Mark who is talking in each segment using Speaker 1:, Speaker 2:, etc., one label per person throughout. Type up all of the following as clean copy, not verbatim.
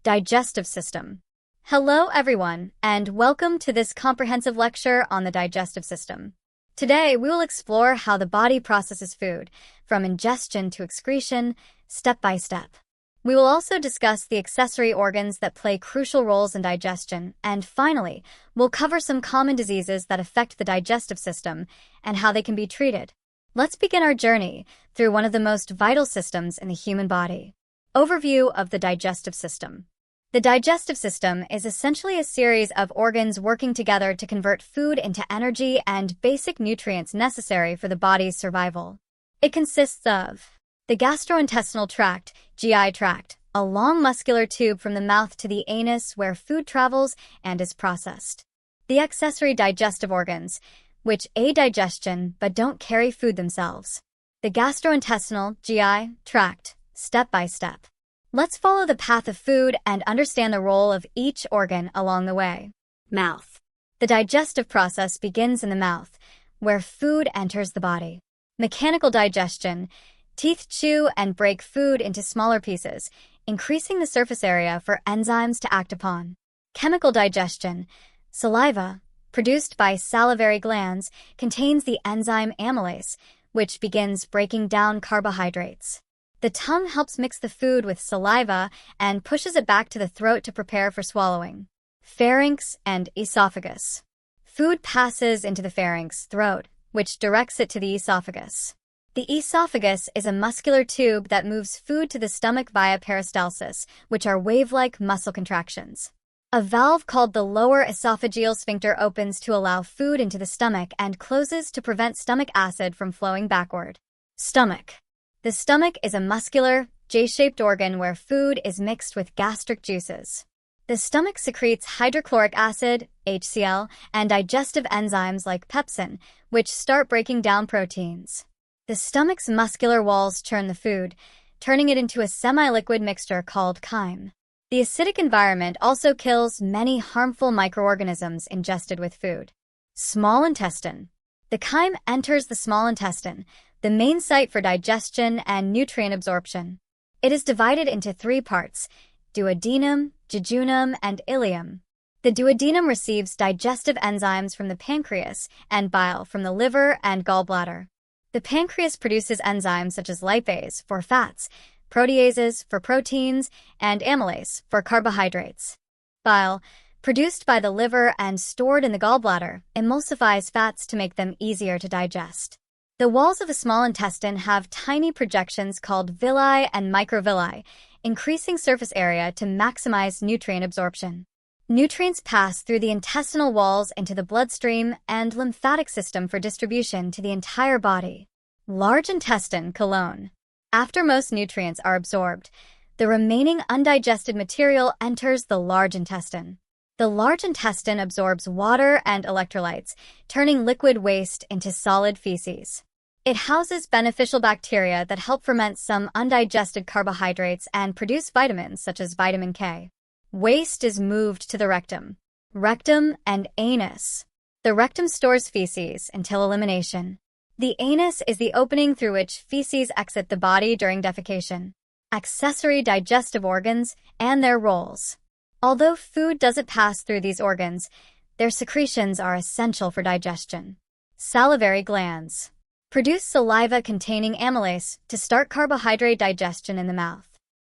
Speaker 1: Digestive system. Hello everyone, and welcome to this comprehensive lecture on the digestive system. Today, we will explore how the body processes food, from ingestion to excretion, step by step. We will also discuss the accessory organs that play crucial roles in digestion, and finally, we'll cover some common diseases that affect the digestive system and how they can be treated. Let's begin our journey through one of the most vital systems in the human body. Overview of the digestive system. The digestive system is essentially a series of organs working together to convert food into energy and basic nutrients necessary for the body's survival. It consists of the gastrointestinal tract, GI tract, a long muscular tube from the mouth to the anus where food travels and is processed. The accessory digestive organs, which aid digestion but don't carry food themselves. The gastrointestinal, GI tract, step by step. Let's follow the path of food and understand the role of each organ along the way. Mouth. The digestive process begins in the mouth, where food enters the body. Mechanical digestion. Teeth chew and break food into smaller pieces, increasing the surface area for enzymes to act upon. Chemical digestion. Saliva, produced by salivary glands, contains the enzyme amylase, which begins breaking down carbohydrates. The tongue helps mix the food with saliva and pushes it back to the throat to prepare for swallowing. Pharynx and esophagus. Food passes into the pharynx, throat, which directs it to the esophagus. The esophagus is a muscular tube that moves food to the stomach via peristalsis, which are wave-like muscle contractions. A valve called the lower esophageal sphincter opens to allow food into the stomach and closes to prevent stomach acid from flowing backward. Stomach. The stomach is a muscular, J-shaped organ where food is mixed with gastric juices. The stomach secretes hydrochloric acid, HCl, and digestive enzymes like pepsin, which start breaking down proteins. The stomach's muscular walls churn the food, turning it into a semi-liquid mixture called chyme. The acidic environment also kills many harmful microorganisms ingested with food. Small intestine. The chyme enters the small intestine, the main site for digestion and nutrient absorption. It is divided into three parts: duodenum, jejunum, and ileum. The duodenum receives digestive enzymes from the pancreas and bile from the liver and gallbladder. The pancreas produces enzymes such as lipase for fats, proteases for proteins, and amylase for carbohydrates. Bile, produced by the liver and stored in the gallbladder, emulsifies fats to make them easier to digest. The walls of the small intestine have tiny projections called villi and microvilli, increasing surface area to maximize nutrient absorption. Nutrients pass through the intestinal walls into the bloodstream and lymphatic system for distribution to the entire body. Large intestine, colon. After most nutrients are absorbed, the remaining undigested material enters the large intestine. The large intestine absorbs water and electrolytes, turning liquid waste into solid feces. It houses beneficial bacteria that help ferment some undigested carbohydrates and produce vitamins such as vitamin K. Waste is moved to the rectum. Rectum and anus. The rectum stores feces until elimination. The anus is the opening through which feces exit the body during defecation. Accessory digestive organs and their roles. Although food doesn't pass through these organs, their secretions are essential for digestion. Salivary glands. Produce saliva containing amylase to start carbohydrate digestion in the mouth.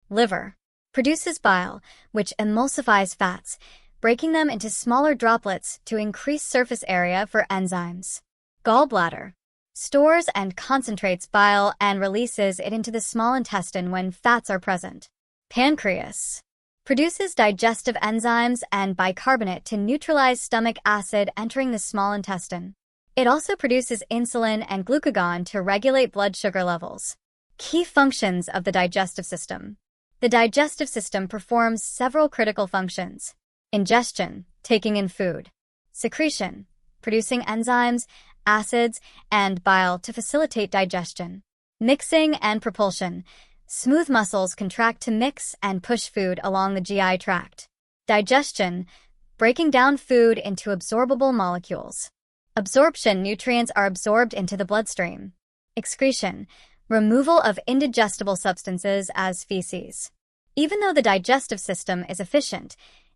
Speaker 1: Liver. Produces bile, which emulsifies fats, breaking them into smaller droplets to increase surface area for enzymes. Gallbladder. Stores and concentrates bile and releases it into the small intestine when fats are present. Pancreas. Produces digestive enzymes and bicarbonate to neutralize stomach acid entering the small intestine. It also produces insulin and glucagon to regulate blood sugar levels. Key functions of the digestive system. The digestive system performs several critical functions. Ingestion, taking in food. Secretion, producing enzymes, acids, and bile to facilitate digestion. Mixing and propulsion. Smooth muscles contract to mix and push food along the GI tract. Digestion, breaking down food into absorbable molecules. Absorption, nutrients are absorbed into the bloodstream. Excretion, removal of indigestible substances as feces. Even though the digestive system is efficient,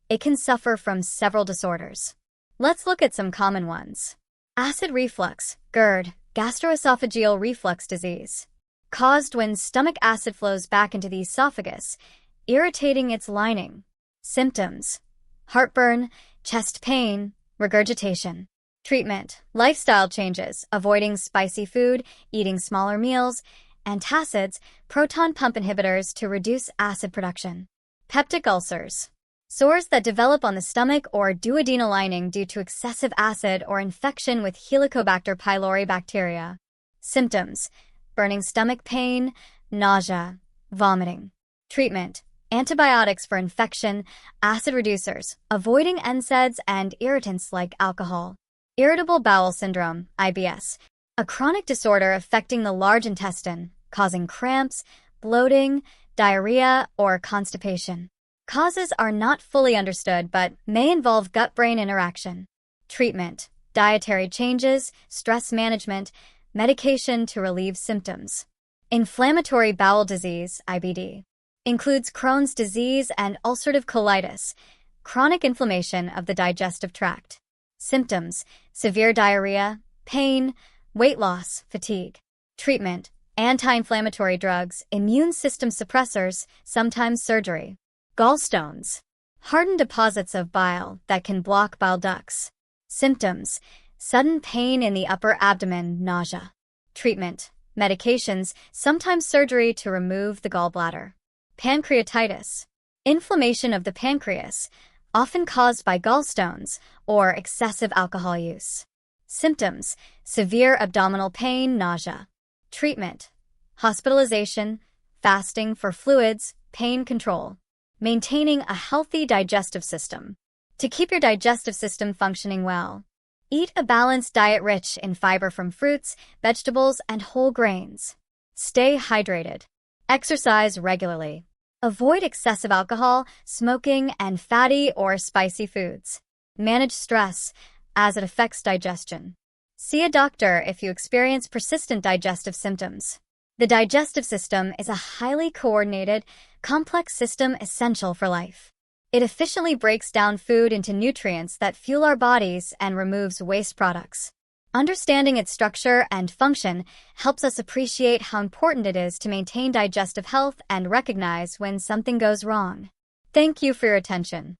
Speaker 1: it can suffer from several disorders. Let's look at some common ones. Acid reflux, GERD, gastroesophageal reflux disease, caused when stomach acid flows back into the esophagus, irritating its lining. Symptoms: heartburn, chest pain, regurgitation. Treatment: lifestyle changes, avoiding spicy food, eating smaller meals, antacids, proton pump inhibitors to reduce acid production. Peptic ulcers, sores that develop on the stomach or duodenal lining due to excessive acid or infection with Helicobacter pylori bacteria. Symptoms: burning stomach pain, nausea, vomiting. Treatment: antibiotics for infection, acid reducers, avoiding NSAIDs and irritants like alcohol. Irritable bowel syndrome, IBS, a chronic disorder affecting the large intestine, causing cramps, bloating, diarrhea, or constipation. Causes are not fully understood but may involve gut-brain interaction. Treatment: dietary changes, stress management, medication to relieve symptoms. Inflammatory bowel disease, IBD, includes Crohn's disease and ulcerative colitis, chronic inflammation of the digestive tract. Symptoms: severe diarrhea, pain, weight loss, fatigue. Treatment: anti-inflammatory drugs, immune system suppressors, sometimes surgery. Gallstones, hardened deposits of bile that can block bile ducts. Symptoms: sudden pain in the upper abdomen, nausea. Treatment: medications, sometimes surgery to remove the gallbladder. Pancreatitis, inflammation of the pancreas, often caused by gallstones or excessive alcohol use. Symptoms: severe abdominal pain, nausea. Treatment: hospitalization, fasting for fluids, pain control. Maintaining a healthy digestive system. To keep your digestive system functioning well, eat a balanced diet rich in fiber from fruits, vegetables, and whole grains. Stay hydrated. Exercise regularly. Avoid excessive alcohol, smoking, and fatty or spicy foods. Manage stress, as it affects digestion. See a doctor if you experience persistent digestive symptoms. The digestive system is a highly coordinated, complex system essential for life. It efficiently breaks down food into nutrients that fuel our bodies and removes waste products. Understanding its structure and function helps us appreciate how important it is to maintain digestive health and recognize when something goes wrong. Thank you for your attention.